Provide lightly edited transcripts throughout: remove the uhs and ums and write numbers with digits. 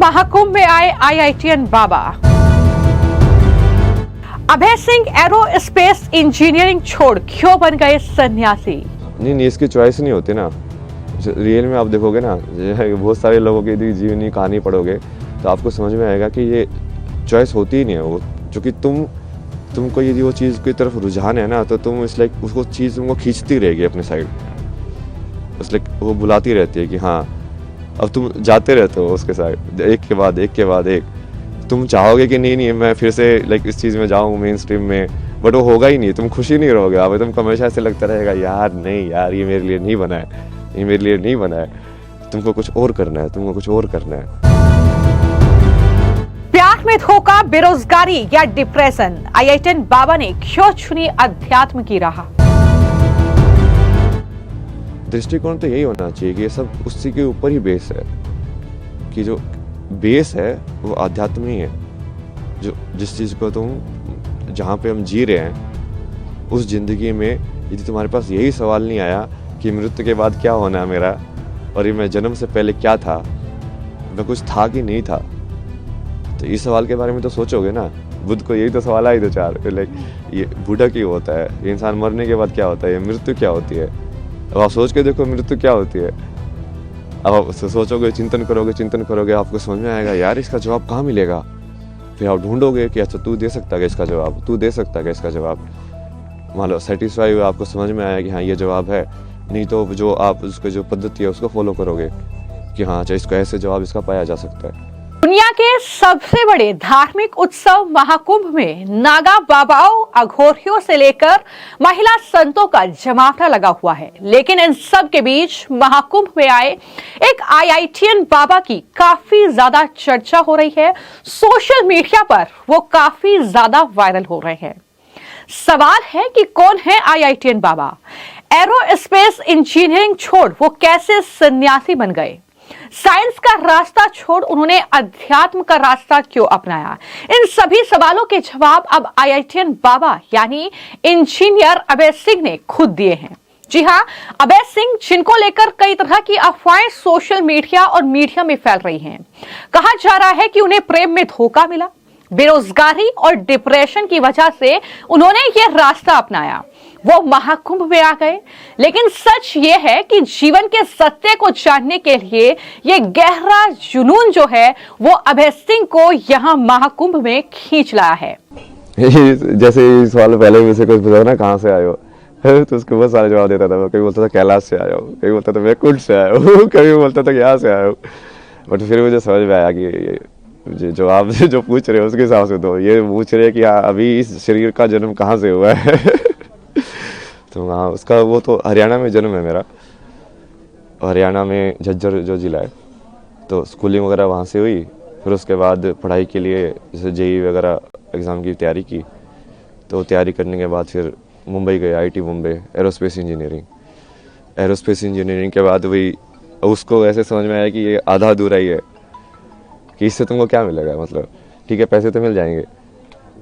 महाकुंभ में आए आईआईटीएन बाबा। Abhay Singh aerospace engineering छोड़ क्यों बन गए सन्यासी? नहीं, इसकी चॉइस नहीं होती ना। रियल में आप देखोगे ना, बहुत सारे लोगों की जीवनी कहानी पढ़ोगे तो आपको समझ में आएगा कि ये चॉइस होती ही नहीं है वो, क्योंकि तुमको यदि वो चीज़ की तरफ रुझान है ना, तो तुम इस लाइक उसको चीज़ तुमको खींचती रहेगी अपने साइड, उस लाइक वो बुलाती रहती है कि हाँ अब तुम जाते रहते हो उसके साइड, एक के बाद एक। तुम चाहोगे कि नहीं मैं फिर से लाइक इस चीज़ में जाऊँ मेन स्ट्रीम में, बट वो होगा ही नहीं, तुम खुशी नहीं रहोगे। अब तुमको हमेशा ऐसे लगता रहेगा यार नहीं यार ये मेरे लिए नहीं बना है, तुमको कुछ और करना है। प्यार में धोखा, बेरोजगारी या डिप्रेशन, आईआईटीएन बाबा ने क्यों चुनी अध्यात्म की राह? दृष्टिकोण तो यही होना चाहिए कि ये सब उसी के ऊपर ही बेस है, कि जो बेस है वो आध्यात्म ही है। जो जिस चीज़ को तुम जहाँ पे हम जी रहे हैं उस जिंदगी में, यदि तुम्हारे पास यही सवाल नहीं आया कि मृत्यु के बाद क्या होना है मेरा, और ये मैं जन्म से पहले क्या था, मैं कुछ था कि नहीं था, तो इस सवाल के बारे में तो सोचोगे ना। बुद्ध को यही तो सवाल आए दो चार, लाइक ये बूढ़ा क्यों होता है, ये इंसान मरने के बाद क्या होता है, ये मृत्यु क्या होती है। अब आप सोच के देखो मृत्यु क्या होती है। अब आप सोचोगे, चिंतन करोगे, आपको समझ में आएगा यार इसका जवाब कहाँ मिलेगा। फिर आप ढूंढोगे कि अच्छा तू दे सकता है इसका जवाब, मान लो सेटिस्फाई हुआ, आपको समझ में आया कि हाँ ये जवाब है, नहीं तो जो आप उसके जो पद्धति है उसको फॉलो करोगे कि हाँ अच्छा इसको ऐसे जवाब इसका पाया जा सकता है। दुनिया के सबसे बड़े धार्मिक उत्सव महाकुंभ में नागा बाबाओं, अघोरियों से लेकर महिला संतों का जमावड़ा लगा हुआ है, लेकिन इन सब के बीच महाकुंभ में आए एक आईआईटीएन बाबा की काफी ज्यादा चर्चा हो रही है। सोशल मीडिया पर वो काफी ज्यादा वायरल हो रहे हैं। सवाल है कि कौन है आईआईटीएन बाबा? एरोस्पेस इंजीनियरिंग छोड़ वो कैसे सन्यासी बन गए? साइंस का रास्ता छोड़ उन्होंने अध्यात्म का रास्ता क्यों अपनाया? इन सभी सवालों के जवाब अब आईआईटीएन बाबा यानी इंजीनियर अभय सिंह ने खुद दिए हैं। जी हां, अभय सिंह, जिनको लेकर कई तरह की अफवाहें सोशल मीडिया और मीडिया में फैल रही हैं। कहा जा रहा है कि उन्हें प्रेम में धोखा मिला, बेरोजगारी और डिप्रेशन की वजह से उन्होंने यह रास्ता अपनाया, वो महाकुंभ में आ गए। लेकिन सच ये है कि जीवन के सत्य को जानने के लिए ये गहरा जुनून जो है वो अभय सिंह को यहाँ महाकुंभ में खींच लाया है। जैसे इस सवाल पहले भी से कुछ पूछा ना कहाँ से आए हो, तो उसको बहुत सारे जवाब देता था। कभी बोलता था कैलाश से आया हो, कभी बोलता था मैं कुंड से आया हूँ, कभी बोलता था यहाँ से आया हूँ। बट फिर मुझे समझ में आया कि जो आप जो पूछ रहे हो उसके हिसाब से तो ये पूछ रहे हैं कि अभी इस शरीर का जन्म कहाँ से हुआ है। तो हाँ, उसका वो तो हरियाणा में जन्म है मेरा, हरियाणा में झज्जर जो ज़िला है, तो स्कूलिंग वगैरह वहाँ से हुई। फिर उसके बाद पढ़ाई के लिए जैसे जेई वगैरह एग्ज़ाम की तैयारी की, तो तैयारी करने के बाद फिर मुंबई गए, आईटी मुंबई, एरोस्पेस इंजीनियरिंग के बाद वही उसको ऐसे समझ में आया कि ये आधा अधूरा ही है, कि इससे तुमको क्या मिलेगा। मतलब ठीक है पैसे तो मिल जाएंगे,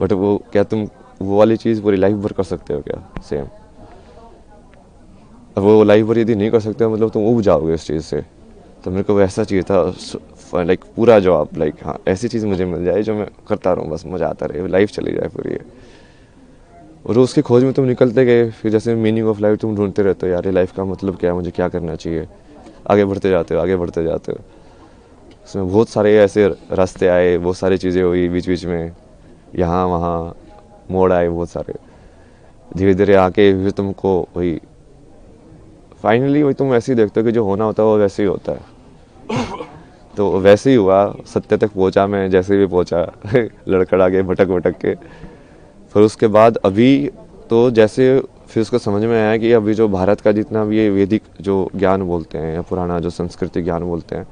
बट वो क्या तुम वो वाली चीज़ पूरी लाइफ भर कर सकते हो क्या सेम? अब वो लाइफ भर यदि नहीं कर सकते हो मतलब तुम उब जाओगे उस चीज़ से। तो मेरे को वैसा चाहिए था, लाइक पूरा जवाब, लाइक हाँ ऐसी चीज़ मुझे मिल जाए जो मैं करता रहूँ, बस मज़ा आता रहे, लाइफ चली जाए पूरी। और उसकी खोज में तुम निकलते गए, फिर जैसे मीनिंग ऑफ लाइफ तुम ढूंढते रहते हो, यार ये लाइफ का मतलब क्या है, मुझे क्या करना चाहिए, आगे बढ़ते जाते हो। उसमें बहुत सारे ऐसे रास्ते आए, बहुत सारी चीज़ें हुई बीच में, यहाँ वहाँ मोड़ आए बहुत सारे, धीरे धीरे आके फिर तुमको वही फाइनली वही तुम ऐसे ही देखते हो कि जो होना होता है वो वैसे ही होता है। तो वैसे ही हुआ, सत्य तक पहुंचा मैं जैसे भी पहुंचा, लड़खड़ा के भटक के। फिर उसके बाद अभी तो जैसे फिर उसको समझ में आया कि अभी जो भारत का जितना भी ये वैदिक जो ज्ञान बोलते हैं या पुराना जो संस्कृति ज्ञान बोलते हैं,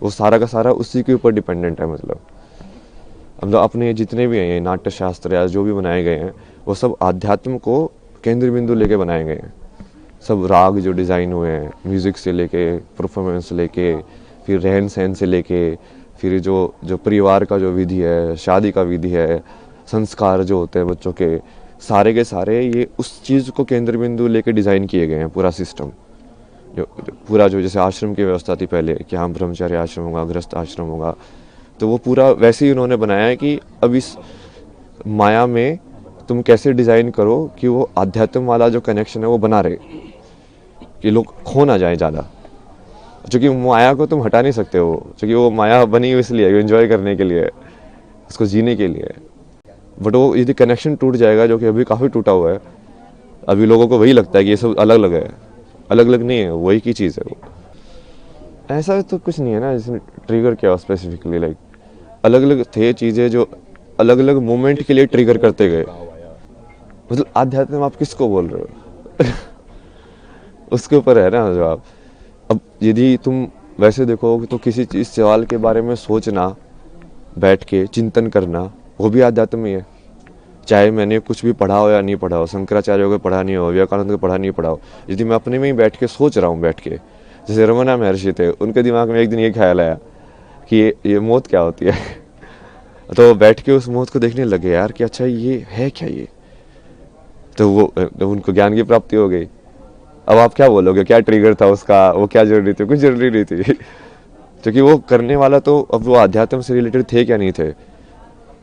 वो सारा का सारा उसी के ऊपर डिपेंडेंट है। मतलब अपने जितने भी हैं नाट्य शास्त्र या जो भी बनाए गए हैं वो सब आध्यात्म को केंद्र बिंदु लेके बनाए गए हैं। सब राग जो डिज़ाइन हुए हैं, म्यूज़िक से लेके परफॉर्मेंस लेके, फिर रहन सहन से लेके, फिर जो परिवार का जो विधि है, शादी का विधि है, संस्कार जो होते हैं बच्चों के सारे ये उस चीज़ को केंद्र बिंदु लेके डिज़ाइन किए गए हैं। पूरा सिस्टम जो पूरा जो जैसे आश्रम की व्यवस्था थी पहले कि हाँ ब्रह्मचर्य आश्रम होगा, गृहस्थ आश्रम होगा, तो वो पूरा वैसे ही उन्होंने बनाया है कि अब इस माया में तुम कैसे डिज़ाइन करो कि वो आध्यात्म वाला जो कनेक्शन है वो बना रहे, कि लोग खो ना जाए ज़्यादा, क्योंकि माया को तुम हटा नहीं सकते हो, क्योंकि वो माया बनी हुई इसलिए एंजॉय करने के लिए, उसको जीने के लिए। बट वो यदि कनेक्शन टूट जाएगा, जो कि अभी काफ़ी टूटा हुआ है, अभी लोगों को वही लगता है कि ये सब अलग अलग है, अलग अलग नहीं है, वही की चीज़ है वो। ऐसा तो कुछ नहीं है ना जिसने ट्रिगर किया स्पेसिफिकली, लाइक अलग अलग थे चीज़ें जो अलग अलग मोमेंट के लिए ट्रिगर करते गए। मतलब आध्यात्म आप किसको बोल रहे हो उसके ऊपर है ना जवाब। अब यदि तुम वैसे देखो तो किसी चीज़ सवाल के बारे में सोचना, बैठ के चिंतन करना, वो भी आध्यात्म ही है। चाहे मैंने कुछ भी पढ़ा हो या नहीं पढ़ा हो, शंकराचार्य को पढ़ा नहीं हो, विवेकानंद को पढ़ा नहीं पढ़ा हो, यदि मैं अपने में ही बैठ के सोच रहा हूँ, बैठ के, जैसे रमना महर्षि थे, उनके दिमाग में एक दिन ये ख्याल आया कि ये मौत क्या होती है तो बैठ के उस मौत को देखने लगे यार कि अच्छा ये है क्या ये, तो वो उनको ज्ञान की प्राप्ति हो गई। अब आप क्या बोलोगे, क्या ट्रिगर था उसका, वो क्या जरूरी थी? कुछ जरूरी नहीं थी क्योंकि वो करने वाला तो, अब वो आध्यात्म से रिलेटेड थे क्या नहीं थे,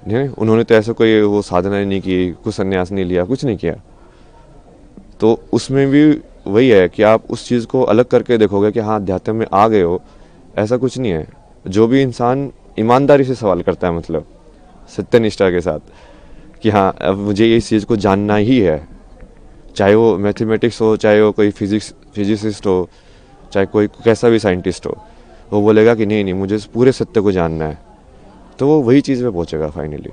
नहीं, उन्होंने तो ऐसा कोई वो साधना नहीं की, कुछ संन्यास नहीं लिया, कुछ नहीं किया। तो उसमें भी वही है कि आप उस चीज़ को अलग करके देखोगे कि हाँ अध्यात्म में आ गए हो, ऐसा कुछ नहीं है। जो भी इंसान ईमानदारी से सवाल करता है, मतलब सत्यनिष्ठा के साथ कि हाँ अब मुझे इस चीज़ को जानना ही है, चाहे वो मैथमेटिक्स हो, चाहे वो कोई फिजिसिस्ट हो, चाहे कोई कैसा भी साइंटिस्ट हो, वो बोलेगा कि नहीं नहीं मुझे इस पूरे सत्य को जानना है, तो वो वही चीज़ में पहुंचेगा फाइनली।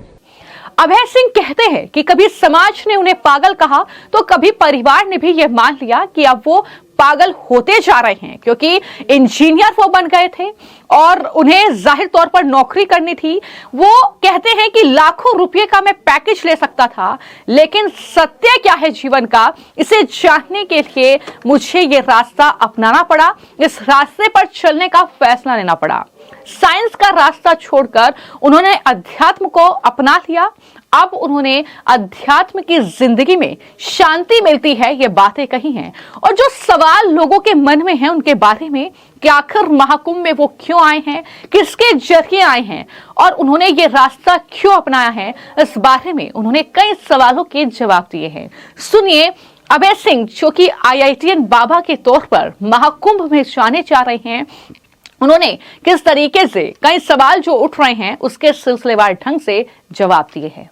अभय सिंह कहते हैं कि कभी समाज ने उन्हें पागल कहा तो कभी परिवार ने भी यह मान लिया कि अब वो पागल होते जा रहे हैं, क्योंकि इंजीनियर वो बन गए थे और उन्हें जाहिर तौर पर नौकरी करनी थी। वो कहते हैं कि लाखों रुपए का मैं पैकेज ले सकता था, लेकिन सत्य क्या है जीवन का, इसे जानने के लिए मुझे ये रास्ता अपनाना पड़ा, इस रास्ते पर चलने का फैसला लेना पड़ा। साइंस का रास्ता छोड़कर उन्होंने अध्यात्म को अपना लिया। अब उन्होंने अध्यात्म की जिंदगी में शांति मिलती है, ये बातें कही हैं। और जो सवाल लोगों के मन में है उनके बारे में कि आखिर महाकुंभ में वो क्यों आए हैं, किसके जरिए आए हैं और उन्होंने ये रास्ता क्यों अपनाया है, इस बारे में उन्होंने कई सवालों के जवाब दिए हैं। सुनिए अभय सिंह, जो कि IITian बाबा के तौर पर महाकुंभ में जाने जा रहे हैं, उन्होंने किस तरीके से कई सवाल जो उठ रहे हैं उसके सिलसिलेवार ढंग से जवाब दिए हैं।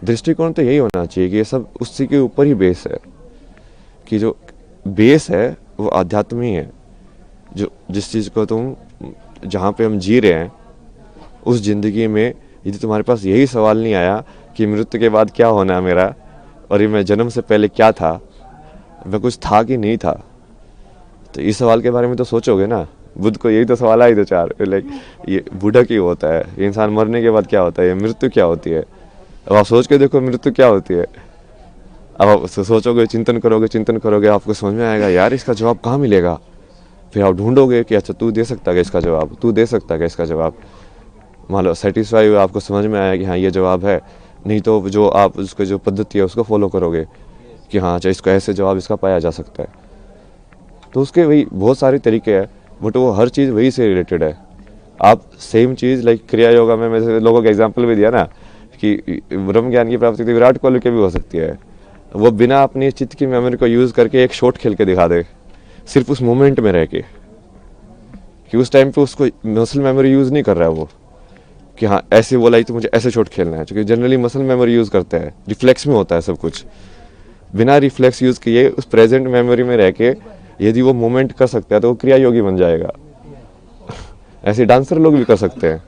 दृष्टिकोण तो यही होना चाहिए कि ये सब उसी के ऊपर ही बेस है, कि जो बेस है वो आध्यात्म ही है। जो जिस चीज़ को तुम, जहाँ पे हम जी रहे हैं उस जिंदगी में, यदि तुम्हारे पास यही सवाल नहीं आया कि मृत्यु के बाद क्या होना है मेरा, और ये मैं जन्म से पहले क्या था, मैं कुछ था कि नहीं था, तो इस सवाल के बारे में तो सोचोगे ना। बुद्ध को यही तो सवाल आए दो चार, लाइक ये बूढ़ा क्यों होता है, ये इंसान मरने के बाद क्या होता है, ये मृत्यु क्या होती है। अब आप सोच के देखो मृत्यु क्या होती है। अब आप सोचोगे, चिंतन करोगे, आपको समझ में आएगा यार इसका जवाब कहाँ मिलेगा। फिर आप ढूंढोगे कि अच्छा तू दे सकता है इसका जवाब, तू दे सकता है इसका जवाब। मान लो सेटिस्फाई हुआ, आपको समझ में आया कि हाँ ये जवाब है, नहीं तो जो आप उसके जो पद्धति है उसको फॉलो करोगे कि हाँ अच्छा इसको ऐसे जवाब इसका पाया जा सकता है। तो उसके वही बहुत सारे तरीके हैं, बट वो हर चीज़ वही से रिलेटेड है। आप सेम चीज़ लाइक क्रिया योगा में मैंने लोगों का एग्जांपल भी दिया ना कि ब्रह्म ज्ञान की प्राप्ति तो विराट कोहली के भी हो सकती है। वो बिना अपनी चित्त की मेमोरी को यूज़ करके एक शॉट खेल के दिखा दे, सिर्फ उस मोमेंट में रह के, कि उस टाइम पे उसको मसल मेमोरी यूज़ नहीं कर रहा है वो, कि हाँ ऐसे बोला ही तो मुझे ऐसे शॉट खेलना है, क्योंकि जनरली मसल मेमोरी यूज़ करते हैं, रिफ्लेक्स में होता है सब कुछ। बिना रिफ्लेक्स यूज़ किए उस प्रेजेंट मेमोरी में रह के यदि वो मोमेंट कर सकता है तो वो क्रिया योगी बन जाएगा। ऐसे डांसर लोग भी कर सकते हैं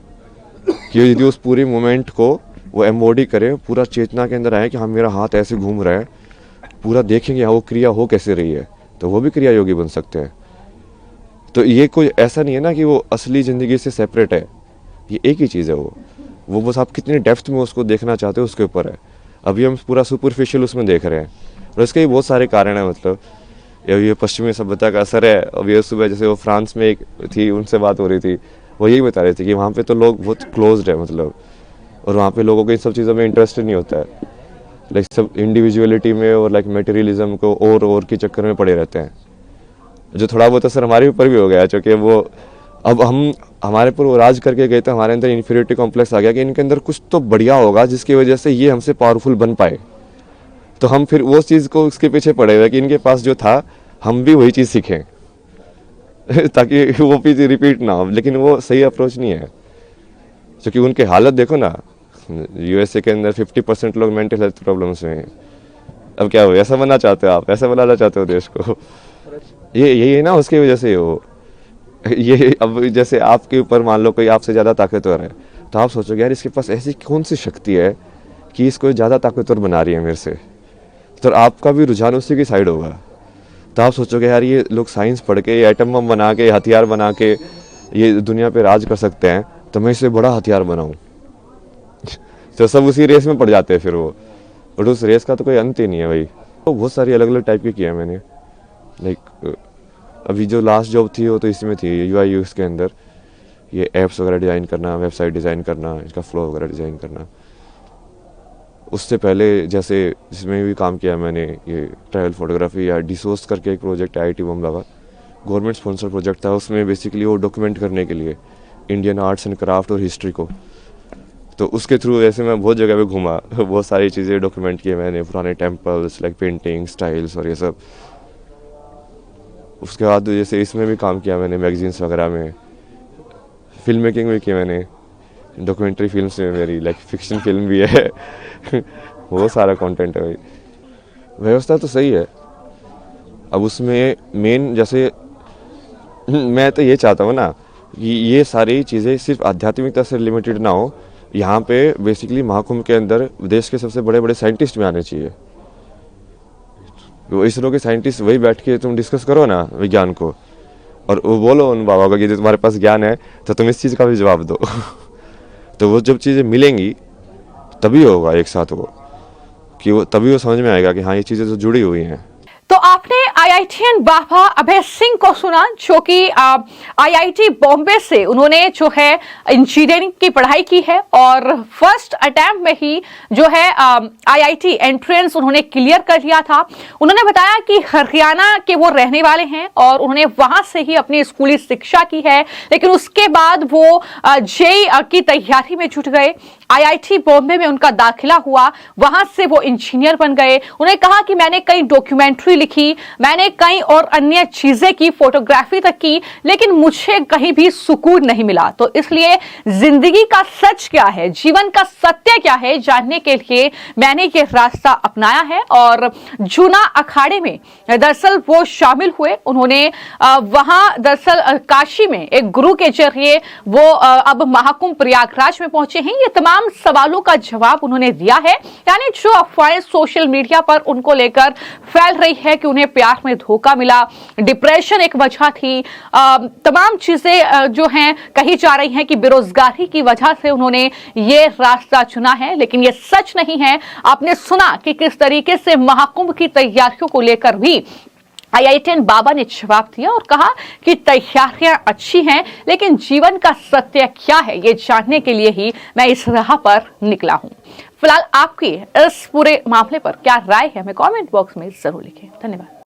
कि यदि उस पूरी मोमेंट को वो एम्बॉडी करे, पूरा चेतना के अंदर आए कि हाँ मेरा हाथ ऐसे घूम रहा है, पूरा देखेंगे हाँ वो क्रिया हो कैसे रही है, तो वो भी क्रिया योगी बन सकते हैं। तो ये कोई ऐसा नहीं है ना कि वो असली ज़िंदगी से सेपरेट है, ये एक ही चीज़ है। वो बस आप कितनी डेप्थ में उसको देखना चाहते हो उसके ऊपर है। अभी हम पूरा सुपरफिशियल उसमें देख रहे हैं, और इसके भी बहुत सारे कारण हैं। मतलब ये पश्चिमी सभ्यता का असर है। अब ये सुबह जैसे वो फ्रांस में एक थी, उनसे बात हो रही थी, वो यही बता रहे थे कि वहाँ पे तो लोग बहुत क्लोज्ड है, मतलब, और वहाँ पे लोगों को इन सब चीज़ों में इंटरेस्ट नहीं होता है। लाइक सब इंडिविजुअलिटी में और लाइक मटेरियलिज्म को और के चक्कर में पड़े रहते हैं, जो थोड़ा बहुत असर हमारे ऊपर भी हो गया, क्योंकि वो अब हमारे पर वो राज करके गए तो हमारे अंदर इन्फीरियरिटी कॉम्प्लेक्स आ गया कि इनके अंदर कुछ तो बढ़िया होगा जिसकी वजह से ये हमसे पावरफुल बन पाए। तो हम फिर वो चीज़ को उसके पीछे पड़े हुए कि इनके पास जो था हम भी वही चीज़ सीखें ताकि वो चीज़ रिपीट ना हो। लेकिन वो सही अप्रोच नहीं है, क्योंकि उनके हालत देखो ना, यूएसए के अंदर 50% लोग मेंटल हेल्थ प्रॉब्लम्स में हैं। अब क्या हो, ऐसा बनना चाहते हो आप, ऐसा बनाना चाहते हो देश को? ये ना उसकी वजह से हो ये। अब जैसे आपके ऊपर मान लो कोई आपसे ज़्यादा ताकतवर है, तो आप सोचोगे यार इसके पास ऐसी कौन सी शक्ति है कि इसको ज़्यादा ताकतवर बना रही है मेरे से, तो आपका भी रुझान उसी की साइड होगा। तो आप सोचोगे यार ये लोग साइंस पढ़ के, ये एटम बम बना के, हथियार बना के ये दुनिया पे राज कर सकते हैं, तो मैं इससे बड़ा हथियार बनाऊं। तो सब उसी रेस में पड़ जाते हैं फिर वो, और उस रेस का तो कोई अंत ही नहीं है भाई। तो बहुत सारी अलग अलग टाइप की किया मैंने। लाइक अभी जो लास्ट जॉब थी वो तो इसमें थी, यूआई यूएक्स के अंदर, ये ऐप्स वगैरह डिज़ाइन करना, वेबसाइट डिज़ाइन करना, इसका फ्लो वगैरह डिज़ाइन करना। उससे पहले जैसे जिसमें भी काम किया मैंने, ये ट्रैवल फोटोग्राफी या डिसोस करके एक प्रोजेक्ट है IIT बॉम्बे का, गवर्नमेंट स्पॉन्सर प्रोजेक्ट था। उसमें बेसिकली वो डॉक्यूमेंट करने के लिए इंडियन आर्ट्स एंड क्राफ्ट और हिस्ट्री को, तो उसके थ्रू ऐसे मैं बहुत जगह पे घूमा, बहुत सारी चीज़ें डॉक्यूमेंट किए मैंने, पुराने टेम्पल्स, लाइक पेंटिंग स्टाइल्स और ये सब। उसके बाद जैसे इसमें भी काम किया मैंने, मैगजीन्स वगैरह में, फिल्म मेकिंग भी की मैंने, डॉक्यूमेंट्री फिल्म्स में मेरी, लाइक फिक्शन फिल्म भी है बहुत सारा कंटेंट है भाई। व्यवस्था तो सही है। अब उसमें मेन जैसे मैं तो ये चाहता हूँ ना कि ये सारी चीज़ें सिर्फ आध्यात्मिकता से लिमिटेड ना हो। यहाँ पे बेसिकली महाकुंभ के अंदर देश के सबसे बड़े बड़े साइंटिस्ट भी आने चाहिए। वो इसरो के साइंटिस्ट वही बैठ के तुम डिस्कस करो ना विज्ञान को, और वो बोलो उन बाबा को कि तुम्हारे पास ज्ञान है तो तुम इस चीज़ का भी जवाब दो तो वो जब चीज़ें मिलेंगी तभी होगा एक साथ वो, कि वो तभी वो समझ में आएगा कि हाँ ये चीज़ें तो जुड़ी हुई हैं। तो आपने IITian बाबा अभय सिंह को सुना, जो कि IIT बॉम्बे से उन्होंने जो है इंजीनियरिंग की पढ़ाई की है और फर्स्ट अटेम्प्ट में ही जो है IIT एंट्रेंस उन्होंने क्लियर कर लिया था। उन्होंने बताया कि हरियाणा के वो रहने वाले हैं और उन्होंने वहां से ही अपनी स्कूली शिक्षा की है, लेकिन उसके बाद वो JEE की तैयारी में जुट गए। IIT बॉम्बे में उनका दाखिला हुआ, वहां से वो इंजीनियर बन गए। उन्होंने कहा कि मैंने कई डॉक्यूमेंट्री लिखी, मैंने कई और अन्य चीजें की, फोटोग्राफी तक की, लेकिन मुझे कहीं भी सुकून नहीं मिला। तो इसलिए जिंदगी का सच क्या है, जीवन का सत्य क्या है, जानने के लिए मैंने ये रास्ता अपनाया है। और जूना अखाड़े में दरअसल वो शामिल हुए। उन्होंने वहां दरअसल काशी में एक गुरु के जरिए वो अब महाकुंभ प्रयागराज में पहुंचे हैं। ये तमाम सवालों का जवाब उन्होंने दिया है। यानी जो अफवाहें सोशल मीडिया पर उनको लेकर फैल रही है कि उन्हें प्यार में धोखा मिला, डिप्रेशन एक वजह थी, तमाम चीजें जो हैं कही जा रही हैं कि बेरोजगारी की वजह से उन्होंने ये रास्ता चुना है, लेकिन ये सच नहीं है। आपने सुना कि किस तरीके से महाकुंभ की तैयारियों को लेकर भी IITian बाबा ने जवाब दिया और कहा कि तैयारियां अच्छी हैं, लेकिन जीवन का सत्य क्या है ये जानने के लिए ही मैं इस राह पर निकला हूं। फिलहाल आपकी इस पूरे मामले पर क्या राय है, हमें कमेंट बॉक्स में जरूर लिखें। धन्यवाद।